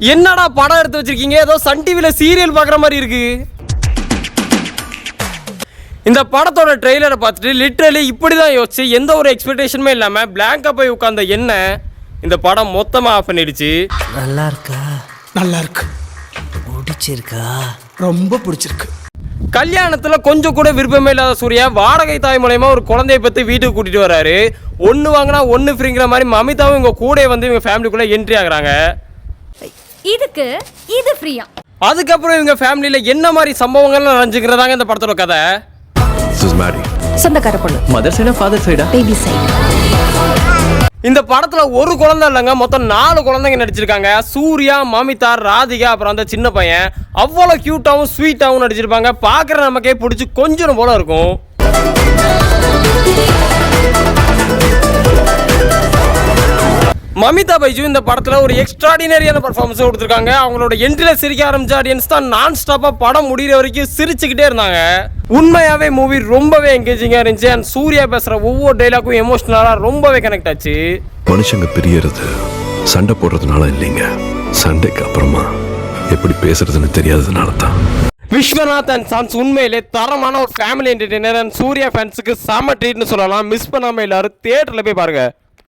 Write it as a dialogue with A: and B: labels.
A: என்னடா படம் எடுத்து வச்சிருக்கீங்க? ஏதோ சன் டிவில சீரியல் பார்க்குற மாதிரி இருக்கு. இந்த படத்தோட ட்ரெய்லரை பார்த்துட்டு லிட்ரலி இப்படி தான் யோசிச்சு எந்த ஒரு எக்ஸ்பெக்டேஷனுமே இல்லாமல் பிளாங்காக போய் உட்காந்த என்ன இந்த படம் மொத்தமாக ஆஃப் பண்ணிடுச்சு.
B: நல்லா இருக்கா?
C: நல்லா இருக்கு.
B: பிடிச்சிருக்கா?
C: ரொம்ப பிடிச்சிருக்கு.
A: கல்யாணத்தில் கொஞ்சம் கூட விருப்பமே இல்லாத சூர்யா வாடகை தாய் மூலயமா ஒரு குழந்தைய பற்றி வீட்டுக்கு கூட்டிகிட்டு வராரு. ஒன்று வாங்கினா ஒன்று ஃப்ரீங்கிற மாதிரி மமிதாவும் இவங்க கூட வந்து இவங்க ஃபேமிலிக்குள்ளே என்ட்ரி ஆகுறாங்க.
D: இதுக்கு இது ஃப்ரீயா?
A: அதுக்கப்புறம் இவங்க ஃபேமிலியில் என்ன மாதிரி சம்பவங்கள்லாம் நடந்துக்கிறதாங்க இந்த படத்தோட கதை.
D: சொந்தக்கார பொண்ணு.
E: மதர் சைடா ஃபாதர் சைடா?
D: Baby side.
A: இந்த படத்துல ஒரு குழந்தை இல்லைங்க, மொத்தம் 4 குழந்தைங்க நடிச்சிருக்காங்க. சூர்யா, மமிதா, ராதிகா, அப்புறம் அந்த சின்ன பையன். அவ்வளோ கியூட்டாகவும் ஸ்வீட்டாகவும் நடிச்சிருப்பாங்க. பார்க்குற நமக்கே பிடிச்சி கொஞ்சம் போல இருக்கும். மமிதா பைஜு இந்த படத்தில் ஒரு எக்ஸ்ட்ராடினரியான பர்ஃபார்மன்ஸ் கொடுத்துருக்காங்க. அவங்களோட என்ட்ரியில் சிரிக்க ஆரம்பிச்ச ஆடியன்ஸ் தான் நான் ஸ்டாப்பாக படம் முடிகிற வரைக்கும் சிரிச்சுக்கிட்டே இருந்தாங்க. உண்மையாகவே மூவி ரொம்பவே என்கேஜிங்காக இருந்துச்சு. அண்ட் சூர்யா பேசுகிற ஒவ்வொரு டைலாக்கும் எமோஷ்னலாக ரொம்பவே கனெக்ட் ஆச்சு.
F: மனுஷங்க பிரியறது சண்டை போடுறதுனால இல்லைங்க, சண்டைக்கு அப்புறமா எப்படி பேசுறதுன்னு தெரியாததுனால தான்.
A: விஸ்வநாத் அண்ட் சன்ஸ் உண்மையிலே தரமான ஒரு ஃபேமிலி என்டர்டெய்னர். அண்ட் சூர்யா ஃபேன்ஸுக்கு செம ட்ரீட்னு சொல்லலாம். மிஸ் பண்ணாமல் எல்லாரும் தியேட்டரில் போய் பாருங்கள்.